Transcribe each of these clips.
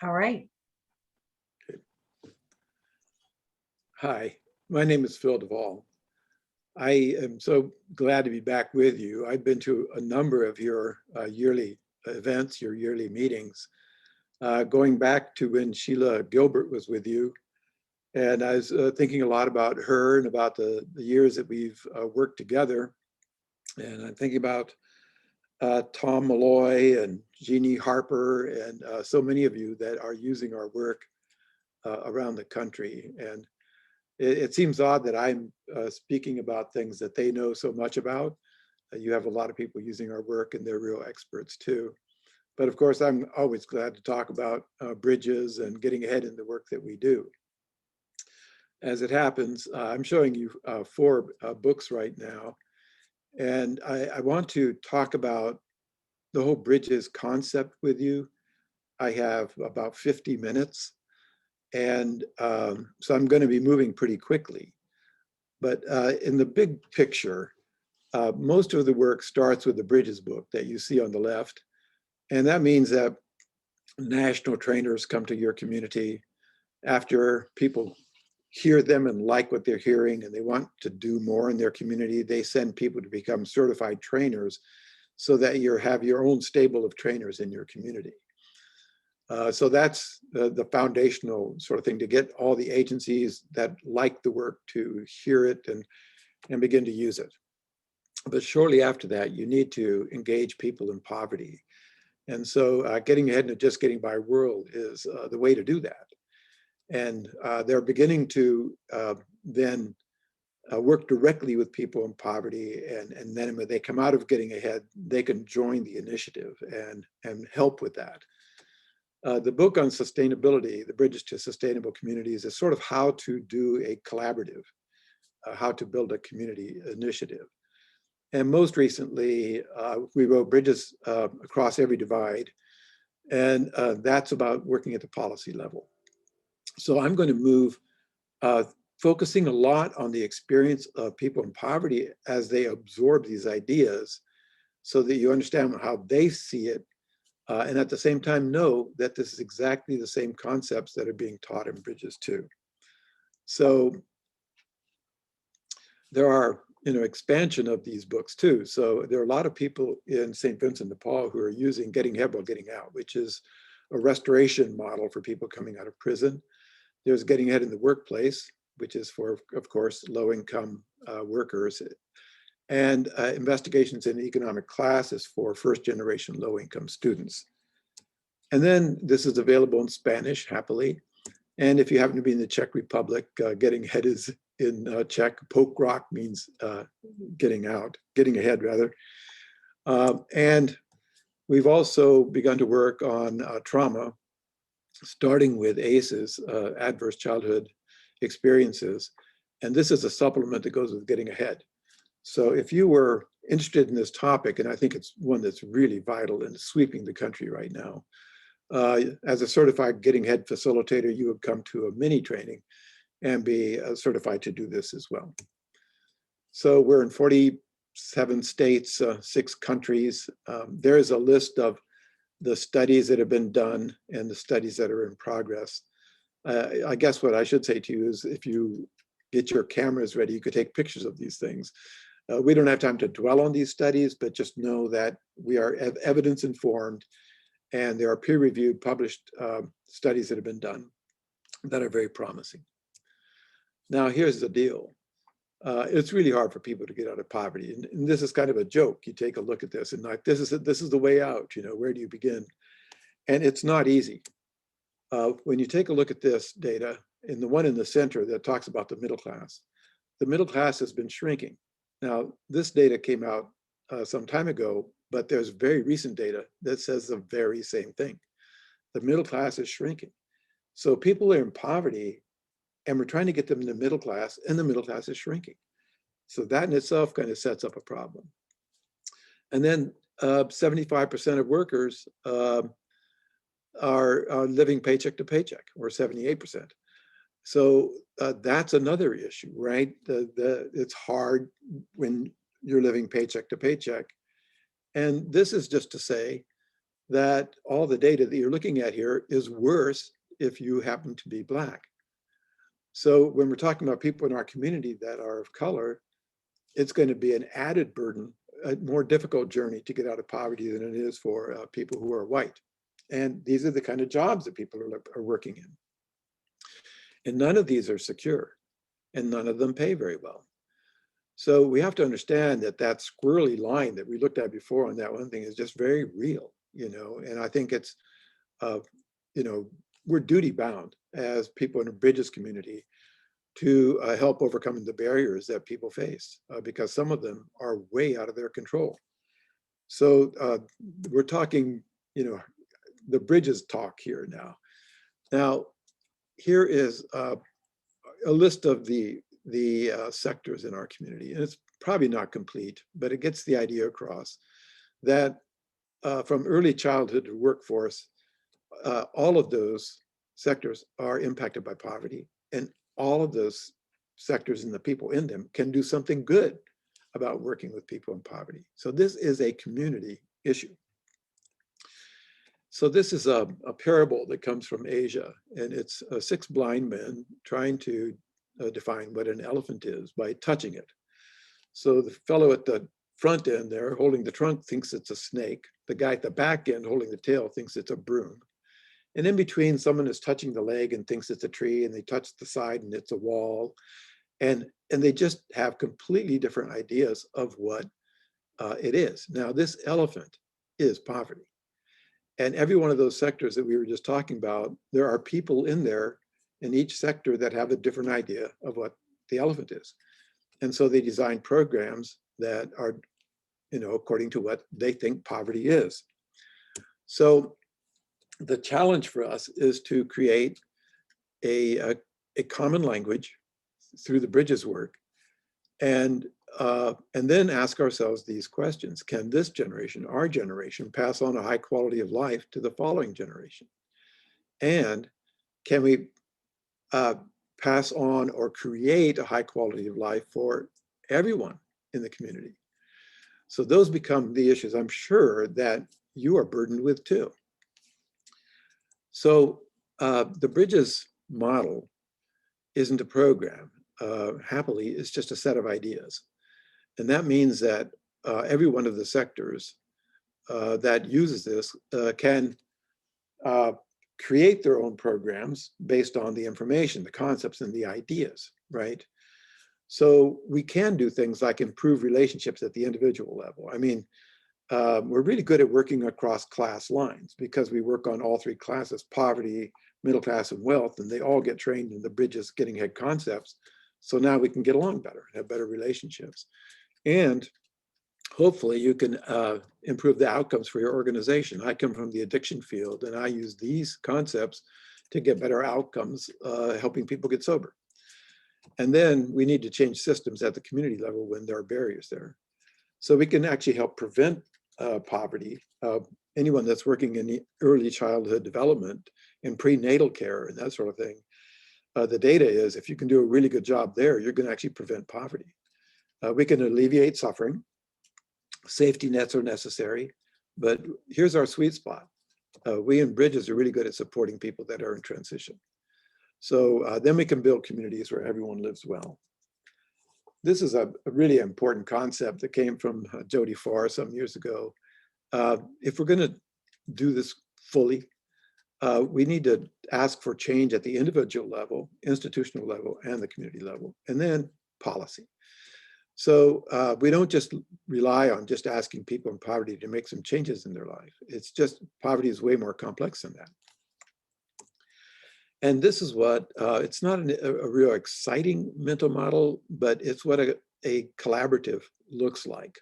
All right. Hi, my name is Phil DeVol. I am so glad to be back with you. I've been to a number of your yearly events, your yearly meetings, going back to when Sheila Gilbert was with you. And I was thinking a lot about her and about the years that we've worked together. And I'm thinking about Tom Malloy and Jeannie Harper and so many of you that are using our work around the country. And it seems odd that I'm speaking about things that they know so much about. You have a lot of people using our work and they're real experts too. But of course, I'm always glad to talk about bridges and getting ahead in the work that we do. As it happens, I'm showing you four books right now. And I want to talk about the whole bridges concept with you. I have about 50 minutes. And so I'm going to be moving pretty quickly. But in the big picture, most of the work starts with the Bridges book that you see on the left. And that means that national trainers come to your community after people hear them and like what they're hearing and they want to do more in their community. They send people to become certified trainers so that you have your own stable of trainers in your community. So that's the foundational sort of thing, to get all the agencies that like the work to hear it and begin to use it. But shortly after that, you need to engage people in poverty. And so getting ahead and just getting by world is the way to do that. And they're beginning to then work directly with people in poverty. And then when they come out of getting ahead, they can join the initiative and help with that. The book on sustainability, The Bridges to Sustainable Communities, is sort of how to do a collaborative, how to build a community initiative. And most recently, we wrote Bridges Across Every Divide, and that's about working at the policy level. So I'm going to move, focusing a lot on the experience of people in poverty as they absorb these ideas so that you understand how they see it. And at the same time, know that this is exactly the same concepts that are being taught in Bridges too. So there are, expansion of these books too. So there are a lot of people in Saint Vincent de Paul who are using Getting Ahead While Getting Out, which is a restoration model for people coming out of prison. There's Getting Ahead in the Workplace, which is for, of course, low-income workers. And Investigations in Economic Class is for first-generation low-income students. And then this is available in Spanish, happily. And if you happen to be in the Czech Republic, Getting Ahead is in Czech. Pokrok means getting out, getting ahead, rather. And we've also begun to work on trauma, starting with ACEs, Adverse Childhood Experiences. And this is a supplement that goes with Getting Ahead. So if you were interested in this topic, and I think it's one that's really vital and sweeping the country right now, as a certified Getting Ahead facilitator, you would come to a mini training and be certified to do this as well. So we're in 47 states, 6 countries. There is a list of the studies that have been done and the studies that are in progress. I guess what I should say to you is, if you get your cameras ready, you could take pictures of these things. We don't have time to dwell on these studies, but just know that we are evidence informed, and there are peer-reviewed, published studies that have been done that are very promising. Now, here's the deal. It's really hard for people to get out of poverty. And this is kind of a joke. You take a look at this and like, this is the way out, where do you begin? And it's not easy. When you take a look at this data, and the one in the center that talks about the middle class has been shrinking. Now, this data came out some time ago, but there's very recent data that says the very same thing. The middle class is shrinking. So people are in poverty, and we're trying to get them in the middle class, and the middle class is shrinking. So that in itself kind of sets up a problem. And then 75% of workers are living paycheck to paycheck, or 78%. So that's another issue, right? It's hard when you're living paycheck to paycheck. And this is just to say that all the data that you're looking at here is worse if you happen to be Black. So when we're talking about people in our community that are of color, it's going to be an added burden, a more difficult journey to get out of poverty than it is for people who are white. And these are the kind of jobs that people are working in. And none of these are secure, and none of them pay very well. So we have to understand that that squirrely line that we looked at before on that one thing is just very real, and I think it's, we're duty bound as people in the Bridges community to help overcome the barriers that people face, because some of them are way out of their control. So we're talking, the Bridges talk here now. Now, here is a list of the sectors in our community, and it's probably not complete, but it gets the idea across that from early childhood to workforce, all of those sectors are impacted by poverty, and all of those sectors and the people in them can do something good about working with people in poverty. So this is a community issue. So this is a parable that comes from Asia, and it's 6 blind men trying to define what an elephant is by touching it. So the fellow at the front end there holding the trunk thinks it's a snake. The guy at the back end holding the tail thinks it's a broom. And in between, someone is touching the leg and thinks it's a tree, and they touch the side and it's a wall. And they just have completely different ideas of what it is. Now, this elephant is poverty. And every one of those sectors that we were just talking about, there are people in there in each sector that have a different idea of what the elephant is. And so they design programs that are, according to what they think poverty is. So the challenge for us is to create a common language through the Bridges work, and then ask ourselves these questions. Can this generation, our generation, pass on a high quality of life to the following generation? And can we pass on or create a high quality of life for everyone in the community? So those become the issues I'm sure that you are burdened with too. So the Bridges model isn't a program. Happily, it's just a set of ideas. And that means that every one of the sectors that uses this can create their own programs based on the information, the concepts, and the ideas, right? So we can do things like improve relationships at the individual level. I mean, we're really good at working across class lines because we work on all 3 classes, poverty, middle class, and wealth, and they all get trained in the Bridges Getting Ahead concepts. So now we can get along better and have better relationships. And hopefully you can improve the outcomes for your organization. I come from the addiction field, and I use these concepts to get better outcomes, helping people get sober. And then we need to change systems at the community level when there are barriers there. So we can actually help prevent poverty. Anyone that's working in the early childhood development and prenatal care and that sort of thing, the data is if you can do a really good job there, you're going to actually prevent poverty. We can alleviate suffering. Safety nets are necessary, but here's our sweet spot. We in Bridges are really good at supporting people that are in transition. So then we can build communities where everyone lives well. This is a really important concept that came from Jody Farr some years ago. If we're going to do this fully, we need to ask for change at the individual level, institutional level, and the community level, and then policy. So we don't just rely on just asking people in poverty to make some changes in their life. It's just poverty is way more complex than that. And this is what, it's not a real exciting mental model, but it's what a collaborative looks like.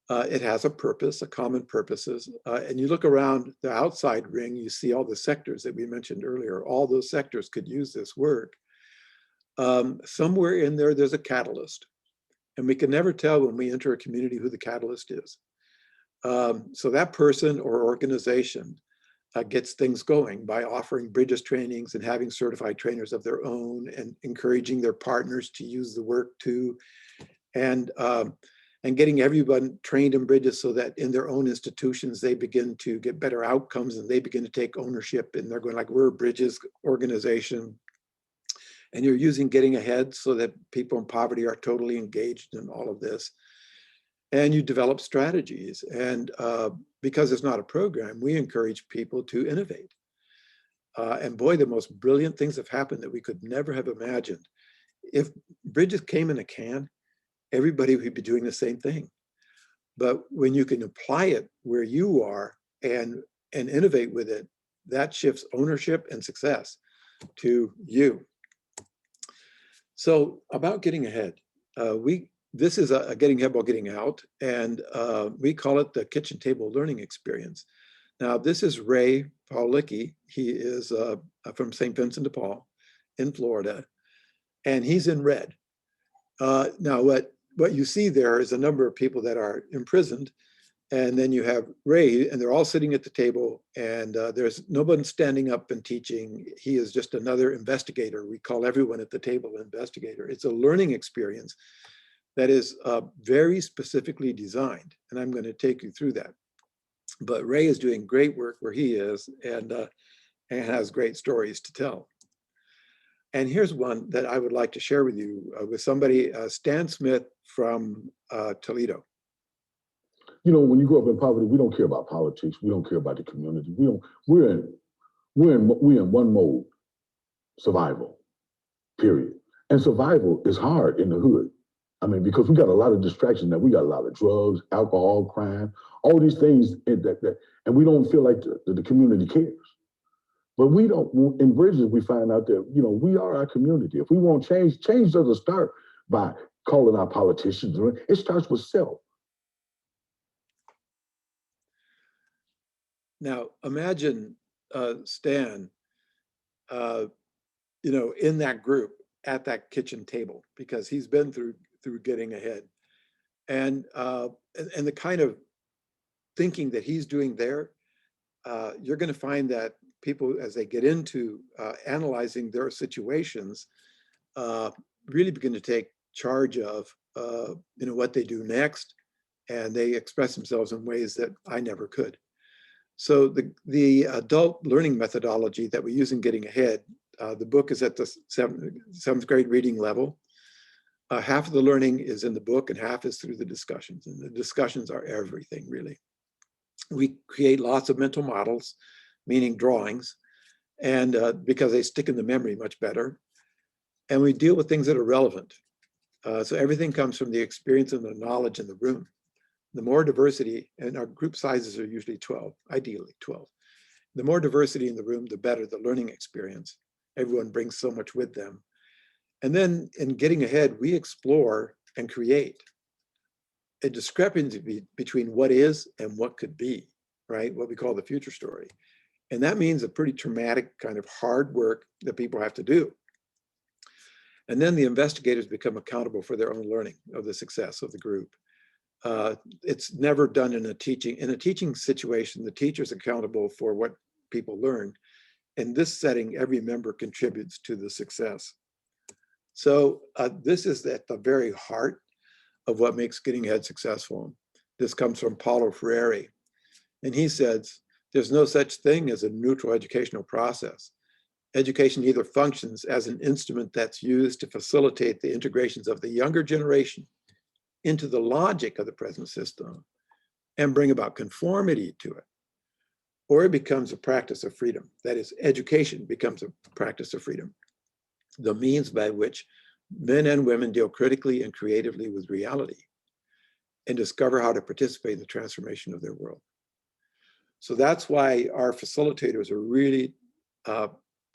It has a purpose, a common purposes. And you look around the outside ring, you see all the sectors that we mentioned earlier. All those sectors could use this work. Somewhere in there, there's a catalyst. And we can never tell when we enter a community who the catalyst is. So that person or organization gets things going by offering Bridges trainings and having certified trainers of their own and encouraging their partners to use the work too. And and getting everyone trained in bridges so that in their own institutions, they begin to get better outcomes and they begin to take ownership, and they're going like, we're a bridges organization. And you're using Getting Ahead so that people in poverty are totally engaged in all of this. And you develop strategies. And because it's not a program, we encourage people to innovate. And boy, the most brilliant things have happened that we could never have imagined. If bridges came in a can, everybody would be doing the same thing. But when you can apply it where you are and innovate with it, that shifts ownership and success to you. So about getting ahead, this is a getting ahead while getting out, and we call it the kitchen table learning experience. Now, this is Ray Paulicki. He is from Saint Vincent de Paul in Florida, and he's in red. Now, what you see there is a number of people that are imprisoned, and then you have Ray, and they're all sitting at the table, and there's no one standing up and teaching. He is just another investigator. We call everyone at the table an investigator. It's a learning experience that is very specifically designed, and I'm going to take you through that. But Ray is doing great work where he is, and has great stories to tell. And here's one that I would like to share with you with somebody, Stan Smith from Toledo. You know, when you grow up in poverty, we don't care about politics. We don't care about the community. We're in one mode: survival. Period. And survival is hard in the hood. I mean, because we got a lot of distractions now. We got a lot of drugs, alcohol, crime, all these things, and we don't feel like the community cares. But we don't. In Bridges, we find out that we are our community. If we want change, change doesn't start by calling our politicians. It starts with self. Now, imagine Stan, in that group at that kitchen table, because he's been through Getting Ahead, and the kind of thinking that he's doing there. You're going to find that people, as they get into analyzing their situations, really begin to take charge of what they do next, and they express themselves in ways that I never could. So the adult learning methodology that we use in Getting Ahead, the book is at the seventh grade reading level. Half of the learning is in the book and half is through the discussions. And the discussions are everything, really. We create lots of mental models, meaning drawings, and because they stick in the memory much better. And we deal with things that are relevant. So everything comes from the experience and the knowledge in the room. The more diversity, and our group sizes are usually 12, ideally 12. The more diversity in the room, the better the learning experience. Everyone brings so much with them. And then in Getting Ahead, we explore and create a discrepancy between what is and what could be, right? What we call the future story. And that means a pretty traumatic kind of hard work that people have to do. And then the investigators become accountable for their own learning of the success of the group. It's never done in a teaching situation. The teacher's accountable for what people learn. In this setting, every member contributes to the success. So this is at the very heart of what makes Getting Ahead successful. This comes from Paulo Freire. And he says, there's no such thing as a neutral educational process. Education either functions as an instrument that's used to facilitate the integrations of the younger generation into the logic of the present system and bring about conformity to it, or it becomes a practice of freedom. That is, education becomes a practice of freedom, the means by which men and women deal critically and creatively with reality and discover how to participate in the transformation of their world. So that's why our facilitators are really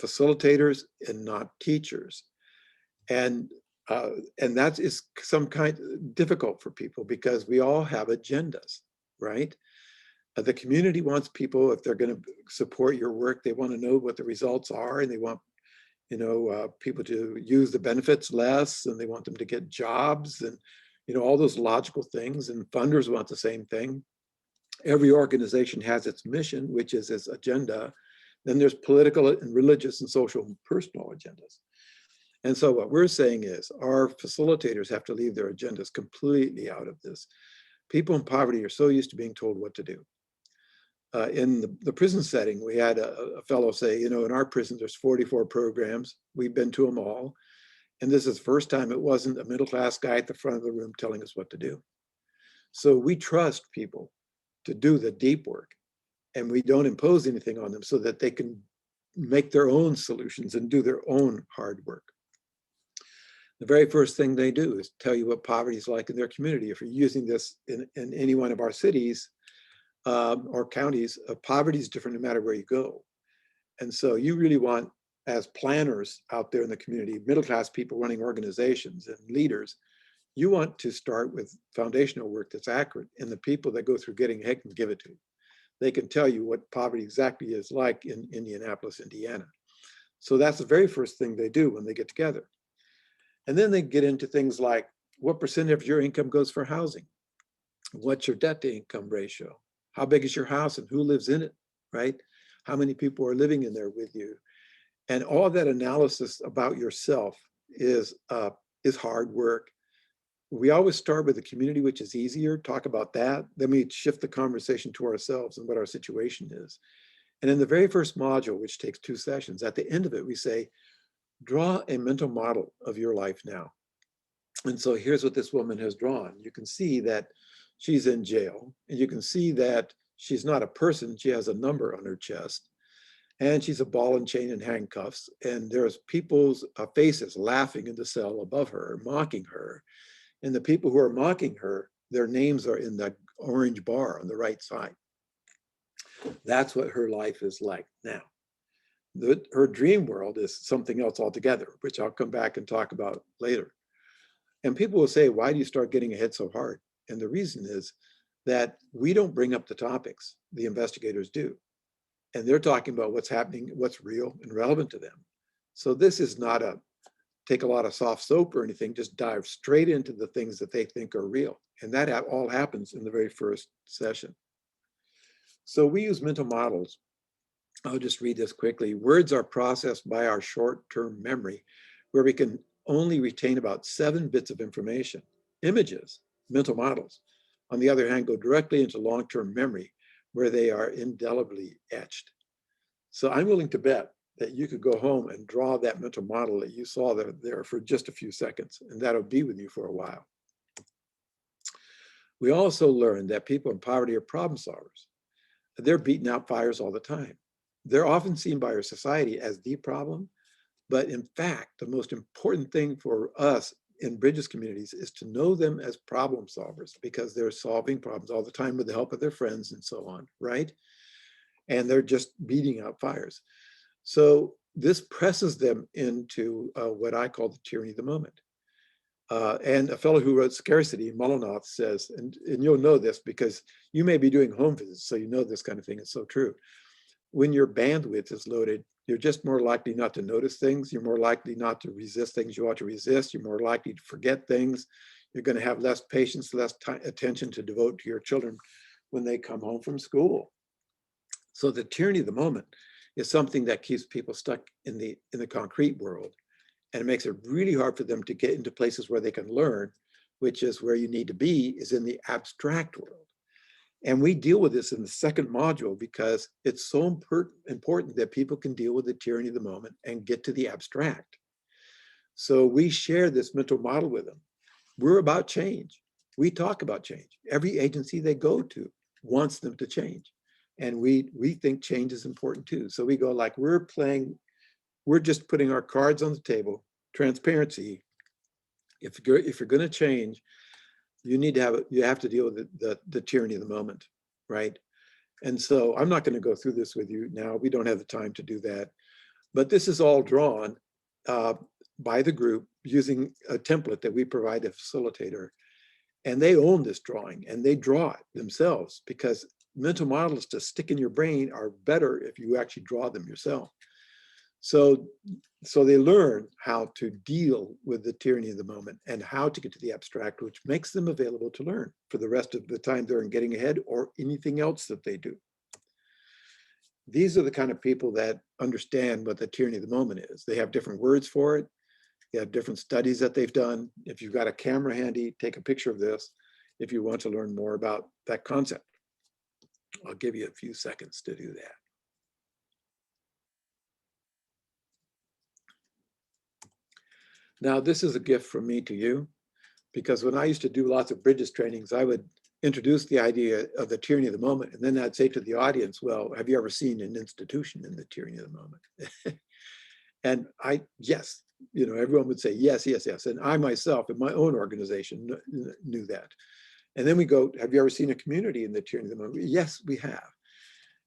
facilitators and not teachers. And that is some kind difficult for people because we all have agendas, right? The community wants people, if they're going to support your work, they want to know what the results are, and they want people to use the benefits less, and they want them to get jobs, and all those logical things. And funders want the same thing. Every organization has its mission, which is its agenda. Then there's political and religious and social and personal agendas. And so what we're saying is our facilitators have to leave their agendas completely out of this. People in poverty are so used to being told what to do. In the prison setting, we had a fellow say, you know, in our prison, there's 44 programs. We've been to them all. And this is the first time it wasn't a middle-class guy at the front of the room telling us what to do. So we trust people to do the deep work, and we don't impose anything on them so that they can make their own solutions and do their own hard work. The very first thing they do is tell you what poverty is like in their community. If you're using this in any one of our cities or counties, poverty is different no matter where you go. And so you really want, as planners out there in the community, middle-class people running organizations and leaders, you want to start with foundational work that's accurate, and the people that go through getting ahead can give it to you. They can tell you what poverty exactly is like in Indianapolis, Indiana. So that's the very first thing they do when they get together. And then they get into things like, what percent of your income goes for housing? What's your debt to income ratio? How big is your house and who lives in it, right? How many people are living in there with you? And all that analysis about yourself is hard work. We always start with the community, which is easier, talk about that. Then we shift the conversation to ourselves and what our situation is. And in the very first module, which takes 2 sessions, at the end of it, we say, draw a mental model of your life now. And so here's what this woman has drawn. You can see that she's in jail, and you can see that she's not a person, she has a number on her chest, and she's a ball and chain and handcuffs, and there's people's faces laughing in the cell above her, mocking her. And the people who are mocking her, their names are in the orange bar on the right side. That's what her life is like now. Her dream world is something else altogether, which I'll come back and talk about later. And people will say, why do you start getting ahead so hard? And the reason is that we don't bring up the topics, the investigators do. And they're talking about what's happening, what's real and relevant to them. So this is not a take a lot of soft soap or anything, just dive straight into the things that they think are real. And that all happens in the very first session. So we use mental models. I'll just read this quickly. Words are processed by our short-term memory, where we can only retain about 7 bits of information. Images, mental models, on the other hand, go directly into long-term memory, where they are indelibly etched. So I'm willing to bet that you could go home and draw that mental model that you saw there for just a few seconds, and that'll be with you for a while. We also learned that people in poverty are problem solvers. They're beating out fires all the time. They're often seen by our society as the problem, but in fact, the most important thing for us in Bridges communities is to know them as problem solvers, because they're solving problems all the time with the help of their friends and so on, right? And they're just beating out fires. So this presses them into what I call the tyranny of the moment. And a fellow who wrote Scarcity, Mullinoth, says, and you'll know this because you may be doing home visits, so you know this kind of thing is so true. When your bandwidth is loaded, you're just more likely not to notice things. You're more likely not to resist things you ought to resist. You're more likely to forget things. You're going to have less patience, less attention to devote to your children when they come home from school. So the tyranny of the moment is something that keeps people stuck in the concrete world. And it makes it really hard for them to get into places where they can learn, which is where you need to be, is in the abstract world. And we deal with this in the second module because it's so important that people can deal with the tyranny of the moment and get to the abstract. So we share this mental model with them. We're about change. We talk about change. Every agency they go to wants them to change. And we think change is important too. So we go like, we're just putting our cards on the table, transparency. If you're going to change, you have to deal with the tyranny of the moment, right? And so I'm not going to go through this with you now. We don't have the time to do that. But this is all drawn by the group using a template that we provide the facilitator. And they own this drawing and they draw it themselves, because mental models to stick in your brain are better if you actually draw them yourself. So they learn how to deal with the tyranny of the moment and how to get to the abstract, which makes them available to learn for the rest of the time they're in getting ahead or anything else that they do. These are the kind of people that understand what the tyranny of the moment is. They have different words for it. They have different studies that they've done. If you've got a camera handy, take a picture of this if you want to learn more about that concept. I'll give you a few seconds to do that. Now, this is a gift from me to you, because when I used to do lots of Bridges trainings, I would introduce the idea of the tyranny of the moment. And then I'd say to the audience, well, have you ever seen an institution in the tyranny of the moment? And yes, everyone would say, yes, yes, yes. And I myself, in my own organization, knew that. And then we go, have you ever seen a community in the tyranny of the moment? Yes, we have.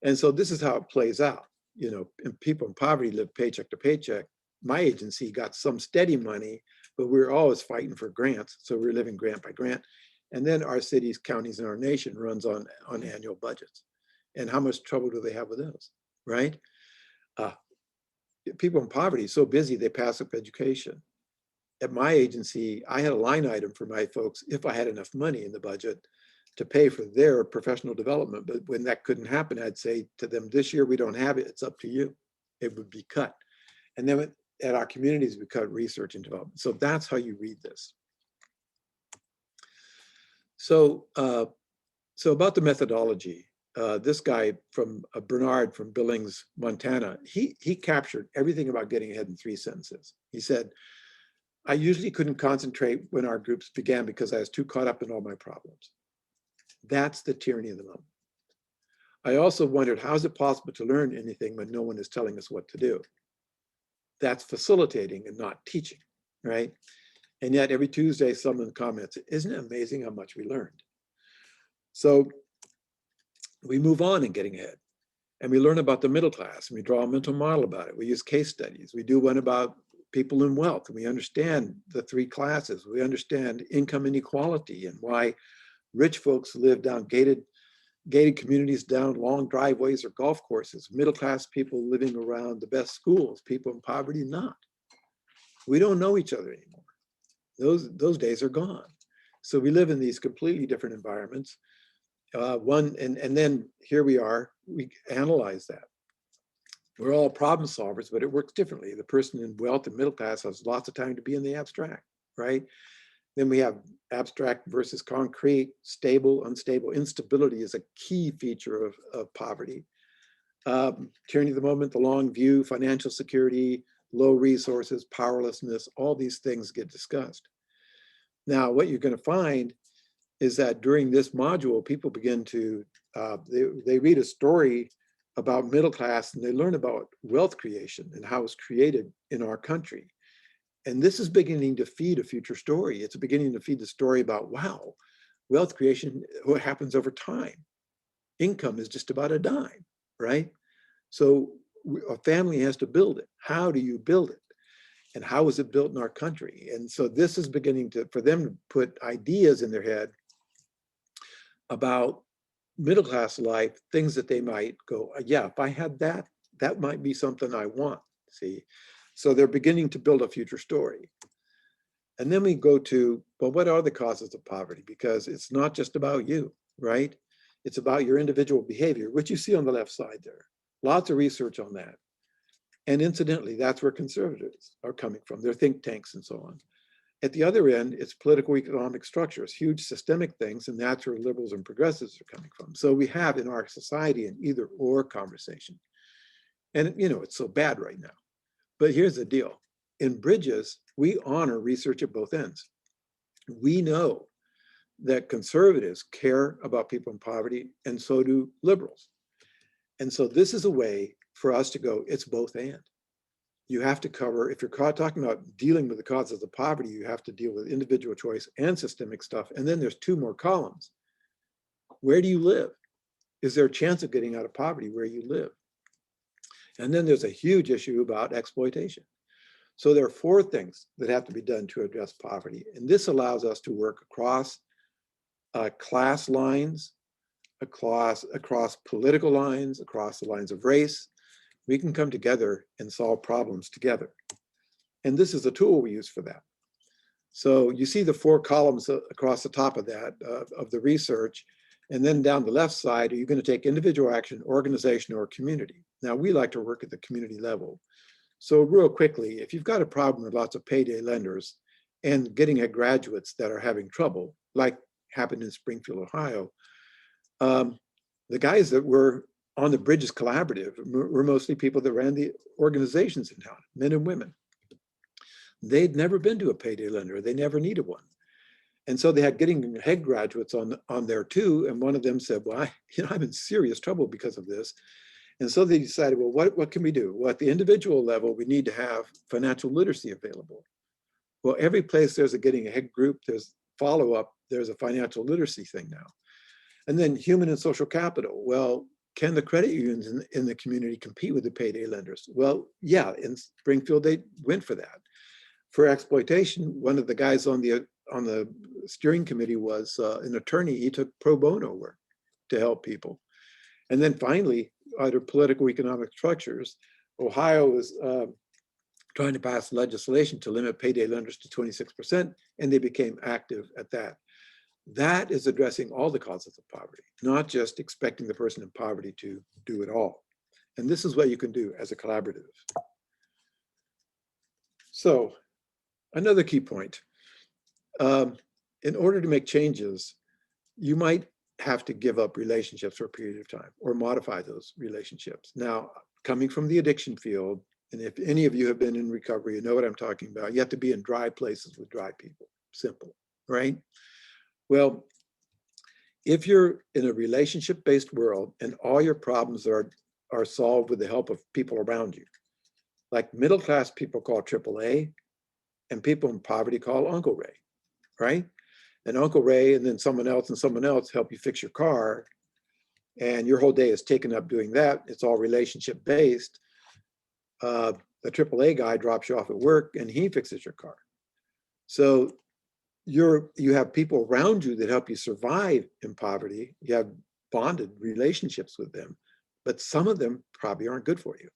And so this is how it plays out. And people in poverty live paycheck to paycheck. My agency got some steady money, but we're always fighting for grants. So we're living grant by grant. And then our cities, counties, and our nation runs on annual budgets. And how much trouble do they have with those, right? People in poverty are so busy, they pass up education. At my agency, I had a line item for my folks, if I had enough money in the budget, to pay for their professional development. But when that couldn't happen, I'd say to them, this year we don't have it, it's up to you. It would be cut. And then at our communities, we cut research and development. So that's how you read this. So about the methodology, this guy from Bernard from Billings, Montana, he captured everything about getting ahead in 3 sentences. He said, I usually couldn't concentrate when our groups began because I was too caught up in all my problems. That's the tyranny of the moment. I also wondered, how is it possible to learn anything when no one is telling us what to do? That's facilitating and not teaching, right? And yet every Tuesday, someone comments, isn't it amazing how much we learned? So we move on in getting ahead, and we learn about the middle class, and we draw a mental model about it. We use case studies. We do one about people in wealth, and we understand the 3 classes. We understand income inequality and why rich folks live down gated communities, down long driveways or golf courses, middle-class people living around the best schools, people in poverty not. We don't know each other anymore. Those days are gone. So we live in these completely different environments. And then here we are, we analyze that. We're all problem solvers, but it works differently. The person in wealth and middle class has lots of time to be in the abstract, right? Then we have abstract versus concrete, stable, unstable. Instability is a key feature of poverty. Tyranny of the moment, the long view, financial security, low resources, powerlessness, all these things get discussed. Now, what you're going to find is that during this module, people begin to, they read a story about middle class and they learn about wealth creation and how it's created in our country. And this is beginning to feed a future story. It's beginning to feed the story about, wow, wealth creation, what happens over time. Income is just about a dime, right? So a family has to build it. How do you build it? And how is it built in our country? And so this is beginning for them to put ideas in their head about middle-class life, things that they might go, yeah, if I had that, that might be something I want, see? So they're beginning to build a future story. And then we go to, well, what are the causes of poverty? Because it's not just about you, right? It's about your individual behavior, which you see on the left side there. Lots of research on that. And incidentally, that's where conservatives are coming from, their think tanks and so on. At the other end, it's political economic structures, huge systemic things, and that's where liberals and progressives are coming from. So we have in our society an either or conversation. And it's so bad right now. But here's the deal. In Bridges, we honor research at both ends. We know that conservatives care about people in poverty, and so do liberals. And so this is a way for us to go, it's both and. You have to cover, if you're talking about dealing with the causes of poverty, you have to deal with individual choice and systemic stuff. And then there's 2 more columns. Where do you live? Is there a chance of getting out of poverty where you live? And then there's a huge issue about exploitation. So there are 4 things that have to be done to address poverty. And this allows us to work across class lines, across political lines, across the lines of race. We can come together and solve problems together. And this is a tool we use for that. So you see the 4 columns across the top of that, of the research. And then down the left side, are you going to take individual action, organization, or community? Now, we like to work at the community level. So real quickly, if you've got a problem with lots of payday lenders and getting at graduates that are having trouble, like happened in Springfield, Ohio, the guys that were on the Bridges Collaborative were mostly people that ran the organizations in town, men and women. They'd never been to a payday lender. They never needed one. And so they had getting ahead graduates on there too. And one of them said, well, I'm in serious trouble because of this. And so they decided, well, what can we do? Well, at the individual level, we need to have financial literacy available. Well, every place there's a getting ahead group, there's follow-up, there's a financial literacy thing now. And then human and social capital. Well, can the credit unions in the community compete with the payday lenders? Well, yeah, in Springfield, they went for that. For exploitation, one of the guys on the steering committee was an attorney. He took pro bono work to help people. And then finally, under political economic structures, Ohio was trying to pass legislation to limit payday lenders to 26%, and they became active at that. That is addressing all the causes of poverty, not just expecting the person in poverty to do it all. And this is what you can do as a collaborative. So another key point, in order to make changes, you might have to give up relationships for a period of time or modify those relationships. Now, coming from the addiction field, and if any of you have been in recovery, you know what I'm talking about. You have to be in dry places with dry people. Simple, right? Well, if you're in a relationship-based world and all your problems are solved with the help of people around you, like middle-class people call AAA, and people in poverty call Uncle Ray, right? And Uncle Ray and then someone else help you fix your car, and your whole day is taken up doing that. It's all relationship-based. The AAA guy drops you off at work and he fixes your car. So you have people around you that help you survive in poverty. You have bonded relationships with them, but some of them probably aren't good for you.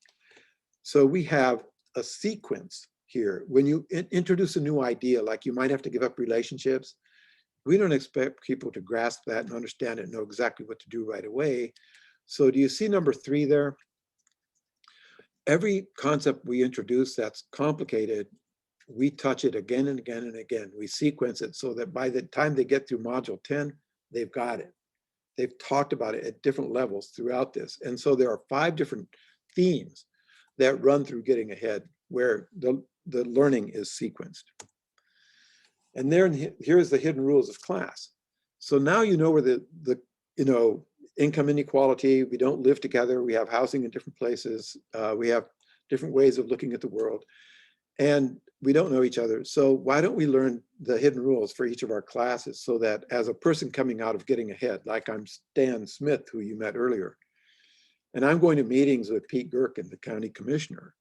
So we have a sequence here. When you introduce a new idea, like you might have to give up relationships, we don't expect people to grasp that and understand it and know exactly what to do right away. So do you see number 3 there? Every concept we introduce that's complicated, we touch it again and again and again. We sequence it so that by the time they get through module 10, they've got it. They've talked about it at different levels throughout this. And so there are 5 different themes that run through getting ahead where the learning is sequenced. And here's the hidden rules of class. So now you know where the income inequality, we don't live together, we have housing in different places, we have different ways of looking at the world, and we don't know each other. So why don't we learn the hidden rules for each of our classes so that as a person coming out of getting ahead, like I'm Stan Smith, who you met earlier, and I'm going to meetings with Pete Gerken, the county commissioner,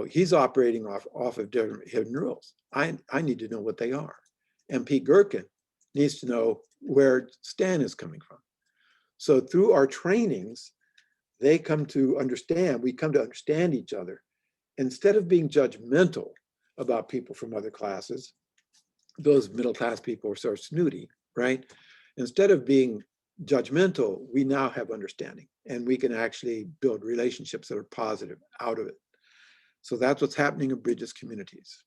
he's operating off of different hidden rules. I need to know what they are. And Pete Gerken needs to know where Stan is coming from. So through our trainings, we come to understand each other. Instead of being judgmental about people from other classes, those middle-class people are sort of snooty, right? Instead of being judgmental, we now have understanding, and we can actually build relationships that are positive out of it. So that's what's happening in Bridges communities.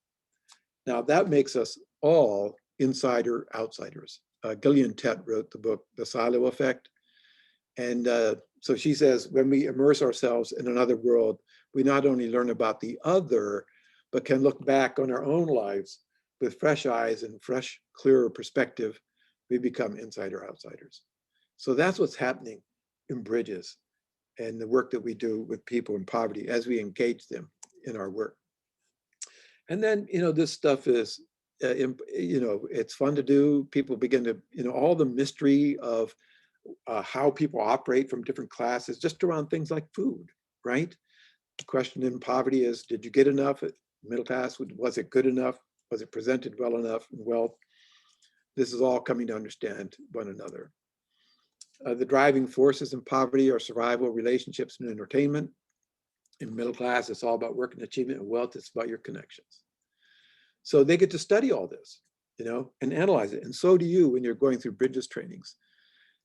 Now that makes us all outsiders. Gillian Tett wrote the book, The Silo Effect. And so she says, when we immerse ourselves in another world, we not only learn about the other, but can look back on our own lives with fresh eyes and fresh, clearer perspective. We become insider-outsiders. So that's what's happening in Bridges and the work that we do with people in poverty as we engage them in our work. And then, this stuff is, it's fun to do. People begin to, all the mystery of how people operate from different classes, just around things like food, right? The question in poverty is, did you get enough? Middle class, was it good enough? Was it presented well enough? Well, this is all coming to understand one another. The driving forces in poverty are survival, relationships, and entertainment. In middle class, it's all about work and achievement, and wealth, it's about your connections. So they get to study all this, and analyze it. And so do you when you're going through Bridges trainings.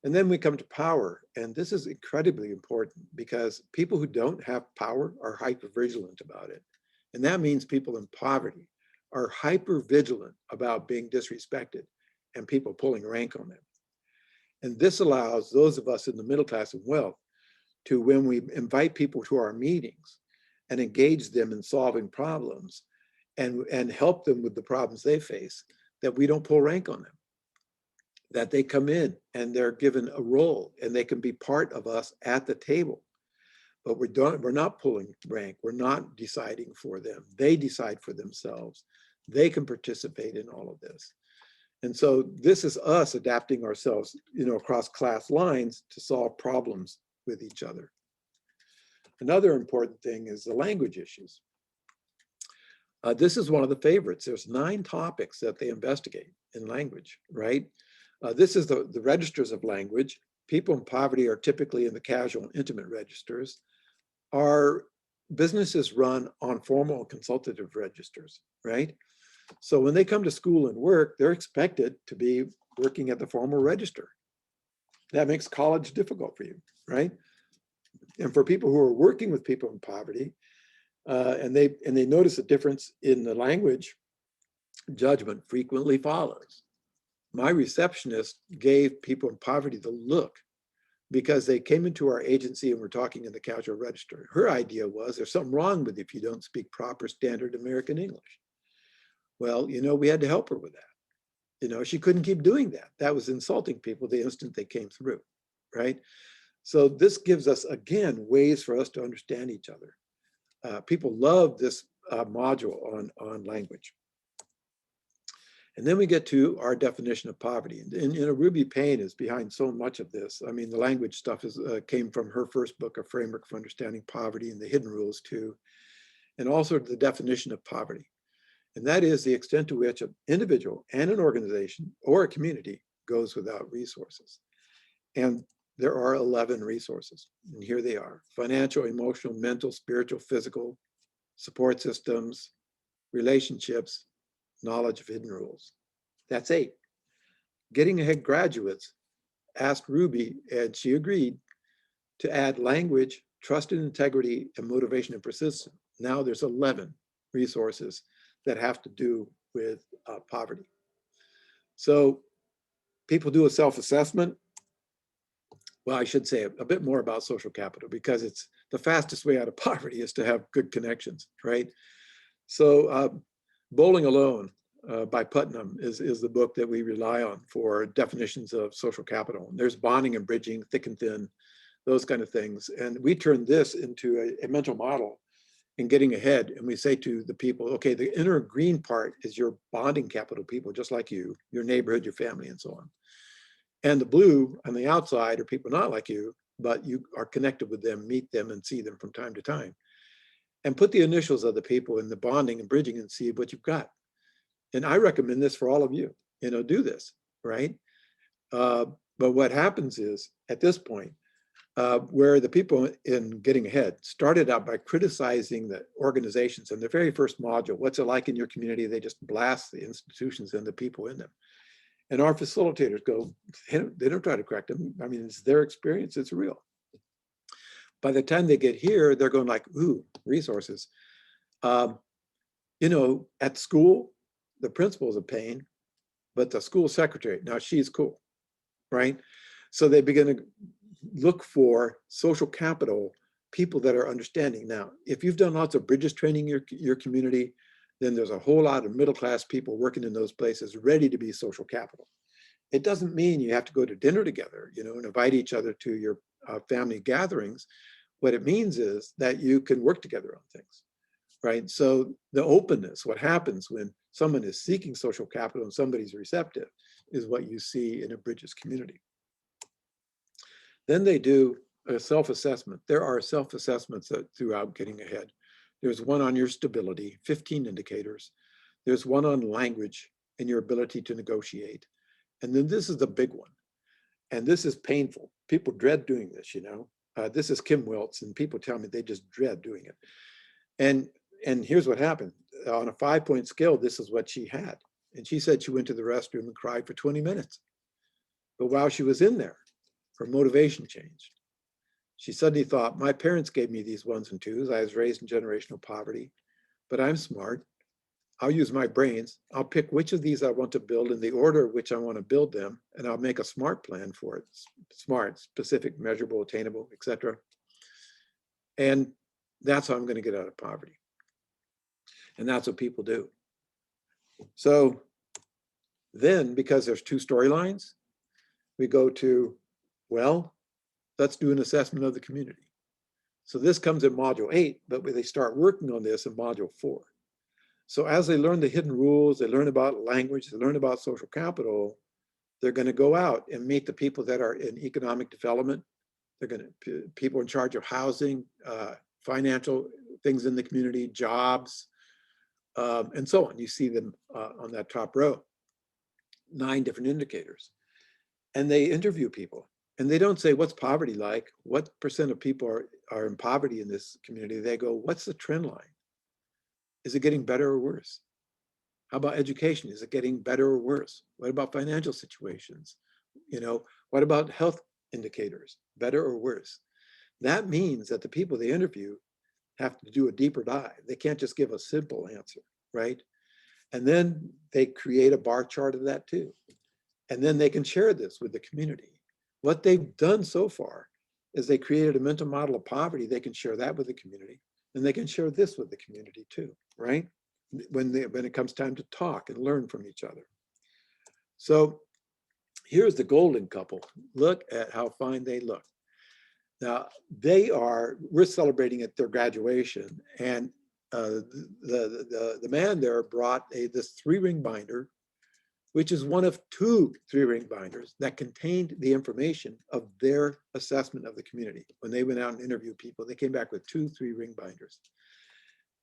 And then we come to power. And this is incredibly important because people who don't have power are hyper-vigilant about it. And that means people in poverty are hyper vigilant about being disrespected and people pulling rank on them. And this allows those of us in the middle class and wealth to, when we invite people to our meetings and engage them in solving problems and help them with the problems they face, that we don't pull rank on them, that they come in and they're given a role and they can be part of us at the table. But we're not pulling rank. We're not deciding for them. They decide for themselves. They can participate in all of this. And so this is us adapting ourselves, across class lines to solve problems with each other. Another important thing is the language issues. This is one of the favorites. There's 9 topics that they investigate in language, right? This is the registers of language. People in poverty are typically in the casual and intimate registers. Our businesses run on formal and consultative registers, right? So when they come to school and work, they're expected to be working at the formal register. That makes college difficult for you, right? And for people who are working with people in poverty, and they notice a difference in the language, judgment frequently follows. My receptionist gave people in poverty the look because they came into our agency and were talking in the casual register. Her idea was, there's something wrong with you if you don't speak proper standard American English. Well, we had to help her with that. She couldn't keep doing that. That was insulting people the instant they came through, right? So this gives us, again, ways for us to understand each other. People love this module on language. And then we get to our definition of poverty. And Ruby Payne is behind so much of this. I mean, the language stuff came from her first book, A Framework for Understanding Poverty, and the Hidden Rules too, and also the definition of poverty. And that is the extent to which an individual and an organization or a community goes without resources. And there are 11 resources, and here they are: financial, emotional, mental, spiritual, physical, support systems, relationships, knowledge of hidden rules. That's 8. Getting Ahead graduates asked Ruby, and she agreed, to add language, trust and integrity, and motivation and persistence. Now there's 11 resources that have to do with poverty. So people do a self-assessment. Well, I should say a bit more about social capital, because it's the fastest way out of poverty is to have good connections, right? So Bowling Alone by Putnam is the book that we rely on for definitions of social capital. And there's bonding and bridging, thick and thin, those kind of things. And we turn this into a mental model in Getting Ahead. And we say to the people, okay, the inner green part is your bonding capital people, just like you, your neighborhood, your family, and so on. And the blue on the outside are people not like you, but you are connected with them, meet them, and see them from time to time. And put the initials of the people in the bonding and bridging and see what you've got. And I recommend this for all of you, do this, right? But what happens is, at this point, where the people in Getting Ahead started out by criticizing the organizations in the very first module, what's it like in your community? They just blast the institutions and the people in them. And our facilitators go, they don't try to correct them. I mean, it's their experience, it's real. By the time they get here, they're going like, ooh, resources. At school, the principal's a pain, but the school secretary, now she's cool, right? So they begin to look for social capital, people that are understanding. Now, if you've done lots of bridges training in your community, then there's a whole lot of middle-class people working in those places ready to be social capital. It doesn't mean you have to go to dinner together, and invite each other to your family gatherings. What it means is that you can work together on things, right? So the openness, what happens when someone is seeking social capital and somebody's receptive, is what you see in a Bridges community. Then they do a self-assessment. There are self-assessments throughout Getting Ahead. There's one on your stability, 15 indicators. There's one on language and your ability to negotiate. And then this is the big one. And this is painful. People dread doing this, This is Kim Wiltz, and people tell me they just dread doing it. And here's what happened. On a 5-point scale, this is what she had. And she said she went to the restroom and cried for 20 minutes. But while she was in there, her motivation changed. She suddenly thought, my parents gave me these 1s and 2s. I was raised in generational poverty, but I'm smart. I'll use my brains. I'll pick which of these I want to build in the order which I want to build them, and I'll make a smart plan for it. Smart, specific, measurable, attainable, etc. And that's how I'm going to get out of poverty. And that's what people do. So then, because there's two storylines, we go to, well, let's do an assessment of the community. So this comes in module 8, but they start working on this in module 4. So as they learn the hidden rules, they learn about language, they learn about social capital, they're going to go out and meet the people that are in economic development. They're going to, people in charge of housing, financial things in the community, jobs, and so on. You see them on that top row, 9 different indicators. And they interview people. And they don't say, what's poverty like? What percent of people are in poverty in this community? They go, what's the trend line? Is it getting better or worse? How about education? Is it getting better or worse? What about financial situations? You know, what about health indicators? Better or worse? That means that the people they interview have to do a deeper dive. They can't just give a simple answer, right? And then they create a bar chart of that too. And then they can share this with the community. What they've done so far is they created a mental model of poverty. They can share that with the community, and they can share this with the community too, right? When it comes time to talk and learn from each other. So here's the golden couple. Look at how fine they look. Now we're celebrating at their graduation, and the man there brought this 3-ring binder, which is one of 2 3-ring binders that contained the information of their assessment of the community. When they went out and interviewed people, they came back with 2 3-ring binders.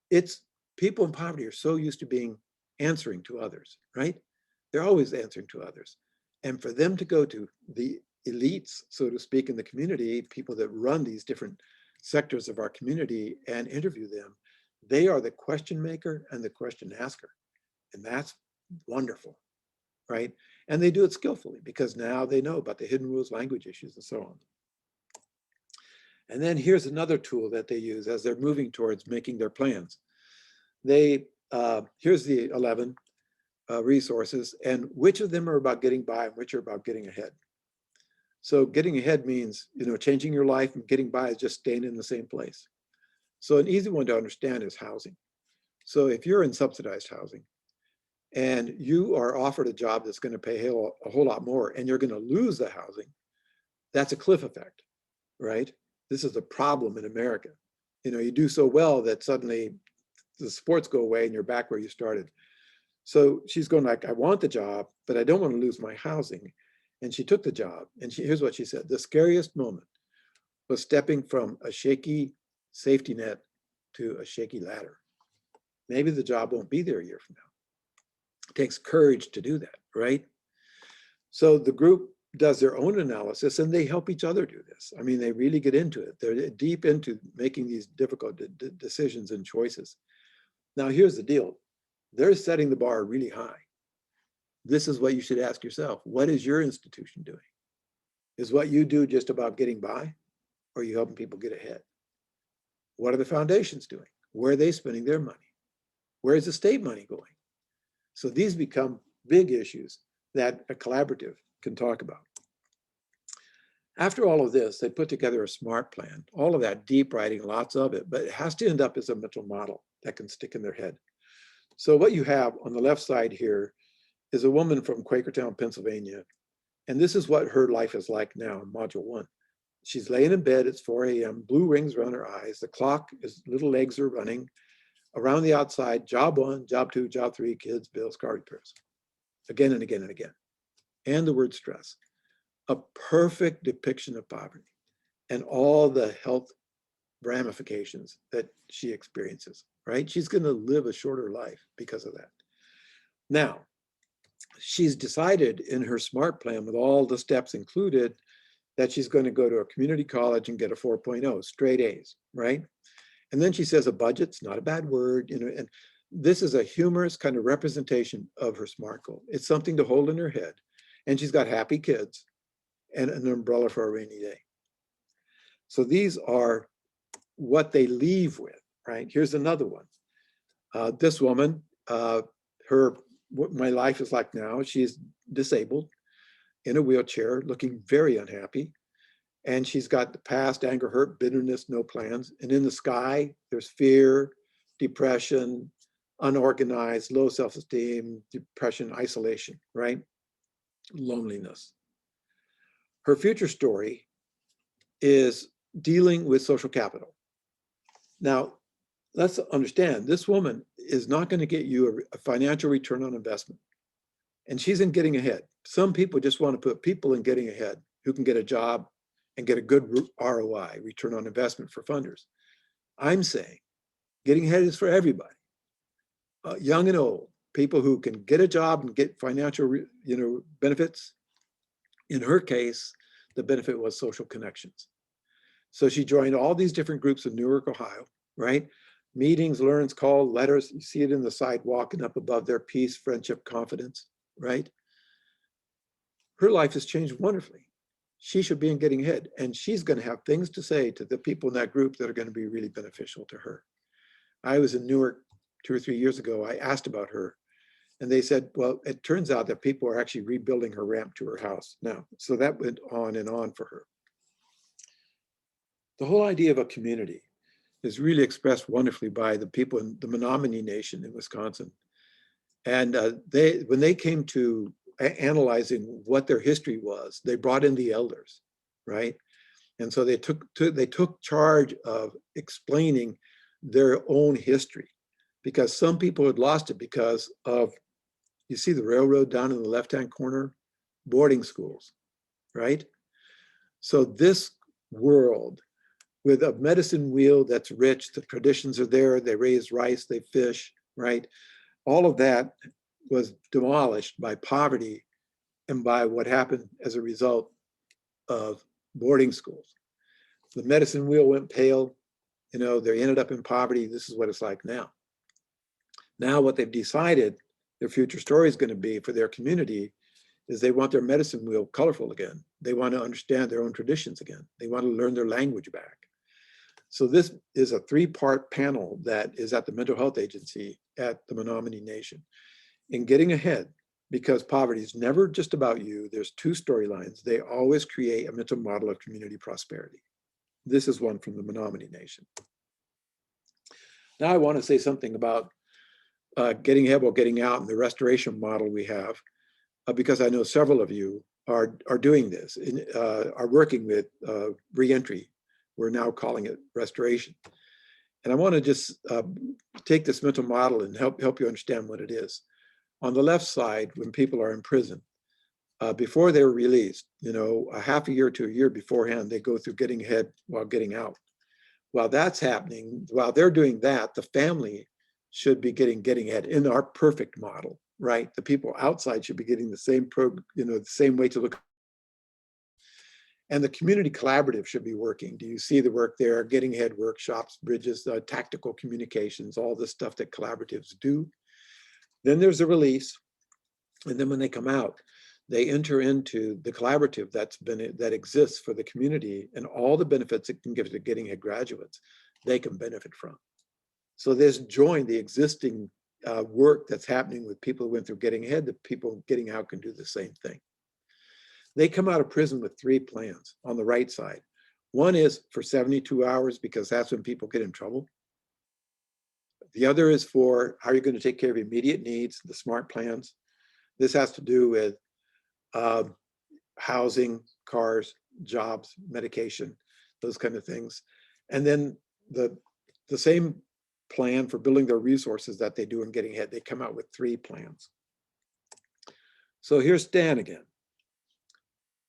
It's people in poverty are so used to answering to others, right? They're always answering to others. And for them to go to the elites, so to speak, in the community, people that run these different sectors of our community and interview them, they are the question maker and the question asker. And that's wonderful. Right? And they do it skillfully because now they know about the hidden rules, language issues, and so on. And then here's another tool that they use as they're moving towards making their plans. Here's the 11 resources, and which of them are about getting by and which are about getting ahead. So getting ahead means, changing your life, and getting by is just staying in the same place. So an easy one to understand is housing. So if you're in subsidized housing, and you are offered a job that's going to pay a whole lot more, and you're going to lose the housing, that's a cliff effect, right? This is a problem in America. You do so well that suddenly the supports go away and you're back where you started. So she's going like, I want the job, but I don't want to lose my housing. And she took the job. And here's what she said. The scariest moment was stepping from a shaky safety net to a shaky ladder. Maybe the job won't be there a year from now. It takes courage to do that, right? So the group does their own analysis and they help each other do this. I mean, they really get into it. They're deep into making these difficult decisions and choices. Now, here's the deal. They're setting the bar really high. This is what you should ask yourself. What is your institution doing? Is what you do just about getting by, or are you helping people get ahead? What are the foundations doing? Where are they spending their money? Where is the state money going? So these become big issues that a collaborative can talk about. After all of this, they put together a SMART plan, all of that deep writing, lots of it, but it has to end up as a mental model that can stick in their head. So what you have on the left side here is a woman from Quakertown, Pennsylvania. And this is what her life is like now in module 1. She's laying in bed, it's 4 a.m., blue rings around her eyes, the clock is, little legs are running. Around the outside, job 1, job 2, job 3, kids, bills, car repairs. Again and again and again. And the word stress. A perfect depiction of poverty and all the health ramifications that she experiences, right? She's going to live a shorter life because of that. Now, she's decided in her SMART plan with all the steps included that she's going to go to a community college and get a 4.0, straight A's, right? And then she says a budget's not a bad word, and this is a humorous kind of representation of her SMART goal. It's something to hold in her head. And she's got happy kids and an umbrella for a rainy day. So these are what they leave with, right? Here's another one. This woman, what my life is like now, she's disabled in a wheelchair, looking very unhappy. And she's got the past, anger, hurt, bitterness, no plans. And in the sky, there's fear, depression, unorganized, low self-esteem, depression, isolation, right? Loneliness. Her future story is dealing with social capital. Now, let's understand, this woman is not going to get you a financial return on investment. And she's in getting ahead. Some people just want to put people in getting ahead who can get a job and get a good ROI, return on investment for funders. I'm saying getting ahead is for everybody, young and old, people who can get a job and get financial benefits. In her case, the benefit was social connections. So she joined all these different groups in Newark, Ohio, right? Meetings, learns, calls, letters. You see it in the sidewalk and up above there, peace, friendship, confidence, right? Her life has changed wonderfully. She should be in getting ahead, and she's going to have things to say to the people in that group that are going to be really beneficial to her. I was in Newark 2 or 3 years ago. I asked about her, and they said, well, it turns out that people are actually rebuilding her ramp to her house now. So that went on and on for her. The whole idea of a community is really expressed wonderfully by the people in the Menominee Nation in Wisconsin. And when they came to analyzing what their history was, they brought in the elders, right? And so they took charge of explaining their own history, because some people had lost it because of, you see the railroad down in the left-hand corner, boarding schools, right? So this world with a medicine wheel that's rich, the traditions are there, they raise rice, they fish, right? All of that was demolished by poverty and by what happened as a result of boarding schools. The medicine wheel went pale, they ended up in poverty. This is what it's like now. Now what they've decided their future story is going to be for their community is they want their medicine wheel colorful again. They want to understand their own traditions again. They want to learn their language back. So this is a 3-part panel that is at the Mental Health Agency at the Menominee Nation. In getting ahead, because poverty is never just about you, there's 2 storylines. They always create a mental model of community prosperity. This is one from the Menominee Nation. Now I want to say something about getting ahead while getting out and the restoration model we have, because I know several of you are doing this, are working with reentry. We're now calling it restoration. And I want to just take this mental model and help you understand what it is. On the left side, when people are in prison, before they're released, a half a year to a year beforehand, they go through getting ahead while getting out. While that's happening, while they're doing that, the family should be getting ahead in our perfect model, right? The people outside should be getting the same the same way to look. And the community collaborative should be working. Do you see the work there? Getting ahead workshops, bridges, tactical communications, all the stuff that collaboratives do. Then there's a release. And then when they come out, they enter into the collaborative that exists for the community, and all the benefits it can give to getting ahead graduates, they can benefit from. So there's join the existing work that's happening with people who went through getting ahead. The people getting out can do the same thing. They come out of prison with 3 plans on the right side. One is for 72 hours, because that's when people get in trouble. The other is for how you're going to take care of immediate needs, the SMART plans. This has to do with housing, cars, jobs, medication, those kind of things. And then the same plan for building their resources that they do in getting ahead. They come out with 3 plans. So here's Stan again.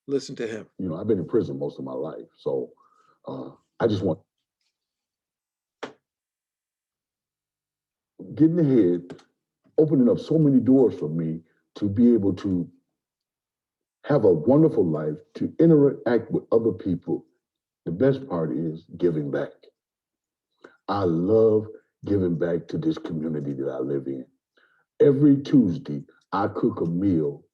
Listen to him. I've been in prison most of my life, so I just want getting ahead, opening up so many doors for me to be able to have a wonderful life, to interact with other people. The best part is giving back. I love giving back to this community that I live in. Every Tuesday, I cook a meal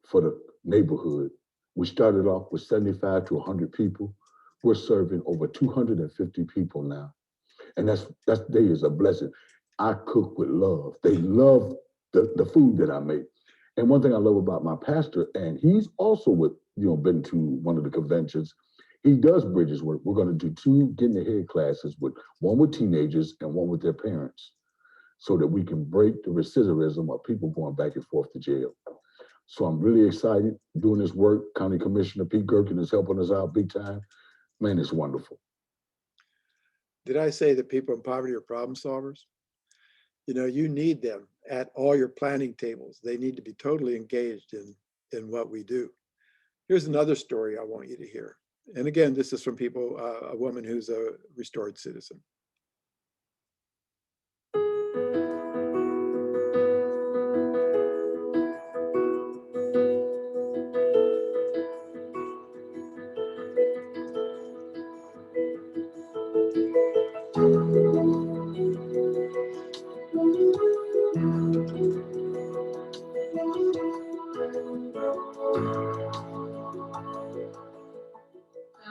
for the neighborhood. We started off with 75 to 100 people. We're serving over 250 people now. And that day is a blessing. I cook with love. They love the food that I make. And one thing I love about my pastor, and he's also been to one of the conventions. He does bridges work. We're going to do 2 getting ahead classes, one with teenagers and one with their parents, so that we can break the recidivism of people going back and forth to jail. So I'm really excited doing this work. County Commissioner Pete Gerken is helping us out big time. Man, it's wonderful. Did I say that people in poverty are problem solvers? You need them at all your planning tables. They need to be totally engaged in what we do. Here's another story I want you to hear. And again, this is from a woman who's a restored citizen.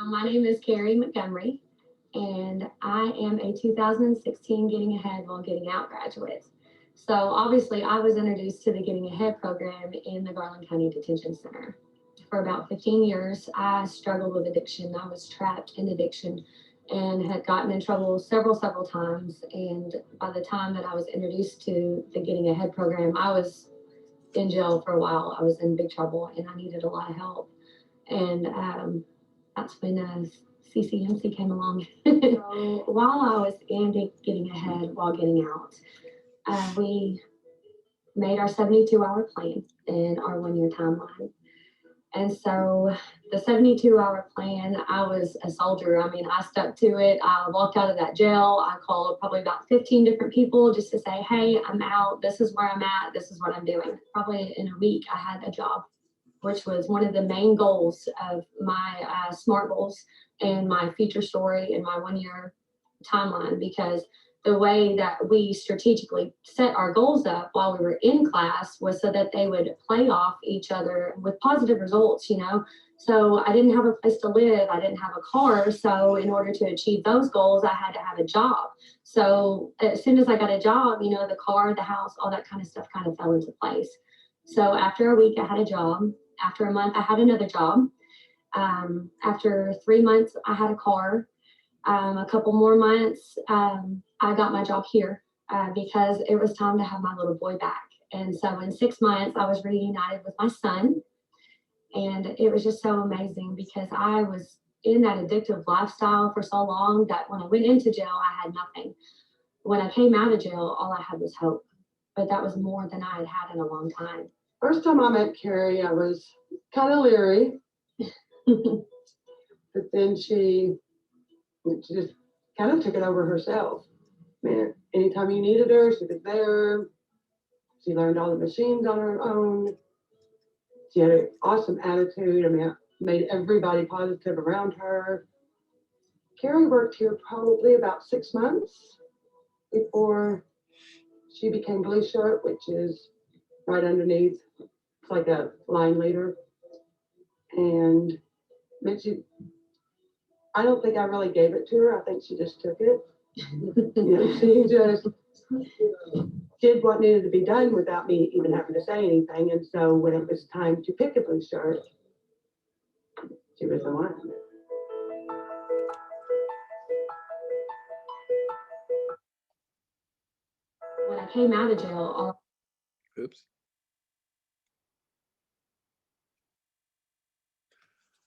My name is Carrie Montgomery, and I am a 2016 Getting Ahead While Getting Out graduate. So obviously I was introduced to the Getting Ahead program in the Garland County Detention Center. For about 15 years, I struggled with addiction. I was trapped in addiction and had gotten in trouble several times. And by the time that I was introduced to the Getting Ahead program, I was in jail for a while. I was in big trouble and I needed a lot of help. And that's when CCMC came along. So while I was in Getting Ahead While Getting Out, we made our 72-hour plan and our 1-year timeline. And so the 72-hour plan, I was a soldier. I mean, I stuck to it. I walked out of that jail. I called probably about 15 different people just to say, hey, I'm out. This is where I'm at. This is what I'm doing. Probably in a week, I had a job, which was one of the main goals of my SMART goals and my feature story and my 1-year timeline, because the way that we strategically set our goals up while we were in class was so that they would play off each other with positive results, So I didn't have a place to live. I didn't have a car. So in order to achieve those goals, I had to have a job. So as soon as I got a job, the car, the house, all that kind of stuff kind of fell into place. So after a week, I had a job. After a month, I had another job. After 3 months, I had a car. A couple more months, I got my job here because it was time to have my little boy back. And so in 6 months, I was reunited with my son. And it was just so amazing because I was in that addictive lifestyle for so long that when I went into jail, I had nothing. When I came out of jail, all I had was hope. But that was more than I had had in a long time. First time I met Carrie, I was kind of leery. But then she just kind of took it over herself. Man, anytime you needed her, she was there. She learned all the machines on her own. She had an awesome attitude. I mean, made everybody positive around her. Carrie worked here probably about 6 months before she became blue shirt, which is right underneath. It's like a line leader. And I don't think I really gave it to her. I think she just took it. She just did what needed to be done without me even having to say anything. And so when it was time to pick a blue shirt, she was the one. When I came out of jail, Oops.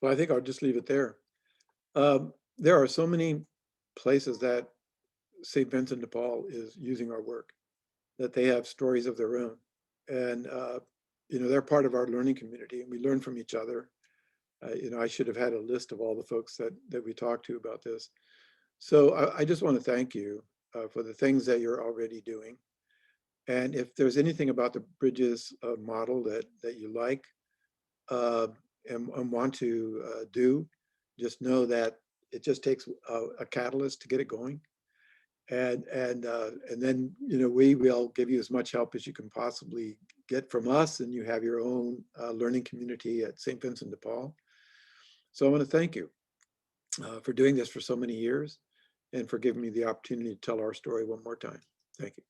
Well, I think I'll just leave it there. There are so many places that Saint Vincent de Paul is using our work, that they have stories of their own. And, they're part of our learning community and we learn from each other. I should have had a list of all the folks that we talked to about this. So I just want to thank you for the things that you're already doing. And if there's anything about the Bridges model that you like and want to do, just know that it just takes a catalyst to get it going. And then, we will give you as much help as you can possibly get from us, and you have your own learning community at Saint Vincent de Paul. So I want to thank you for doing this for so many years and for giving me the opportunity to tell our story one more time. Thank you.